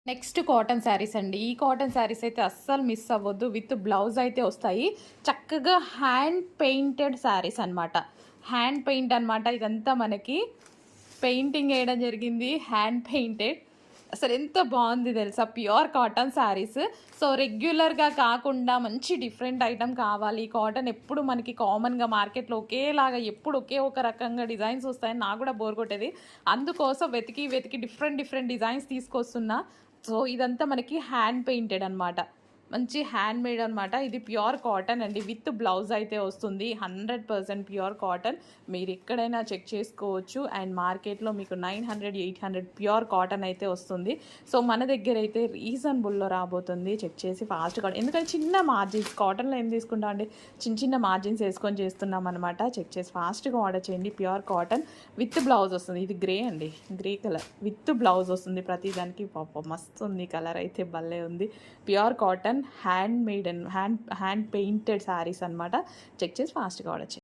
Next cotton saris అండి. ఈ cotton saris అయితే అస్సలు మిస్ అవ్వద్దు. విత్ బ్లౌజ్ అయితే వస్తాయి. చక్కగా హ్యాండ్ పెయింటెడ్ శారీస్ అనమాట. హ్యాండ్ పెయింట్ అనమాట. ఇదంతా మనకి పెయింటింగ్ వేయడం జరిగింది. Hand painted. అసలు ఎంత బాగుంది తెలుసా, ప్యూర్ కాటన్ శారీస్. సో రెగ్యులర్గా కాకుండా మంచి డిఫరెంట్ ఐటమ్ కావాలి. కాటన్ ఎప్పుడు మనకి కామన్గా మార్కెట్లో ఒకేలాగా ఎప్పుడు ఒకే ఒక రకంగా డిజైన్స్ వస్తాయని నాకు కూడా బోర్ కొట్టేది. అందుకోసం వెతికి వెతికి డిఫరెంట్ డిఫరెంట్ డిజైన్స్ తీసుకొస్తున్నా. సో ఇదంతా మనకి హ్యాండ్ పెయింటెడ్ అనమాట. మంచి హ్యాండ్ మేడ్ అనమాట. ఇది ప్యూర్ కాటన్ అండి. విత్ బ్లౌజ్ అయితే వస్తుంది. 100% ప్యూర్ కాటన్. మీరు ఎక్కడైనా చెక్ చేసుకోవచ్చు. అండ్ మార్కెట్లో మీకు 900, 800 ప్యూర్ కాటన్ అయితే వస్తుంది. సో మన దగ్గర అయితే రీజనబుల్లో రాబోతుంది. చెక్ చేసి ఫాస్ట్గా, ఎందుకంటే చిన్న మార్జిన్స్ కాటన్లో ఏం తీసుకుంటాం అండి, చిన్న చిన్న మార్జిన్స్ వేసుకొని చేస్తున్నాం అనమాట. చెక్ చేసి ఫాస్ట్గా ఆర్డర్ చేయండి. ప్యూర్ కాటన్ విత్ బ్లౌజ్ వస్తుంది. ఇది గ్రే అండి, గ్రే కలర్ విత్ బ్లౌజ్ వస్తుంది. ప్రతిదానికి పాప మస్తు ఉంది. కలర్ అయితే భలే ఉంది. Pure cotton hand made and hand painted saris అనమాట. చెక్ చేసి ఫాస్ట్గా ఆర్డర్ చేయండి.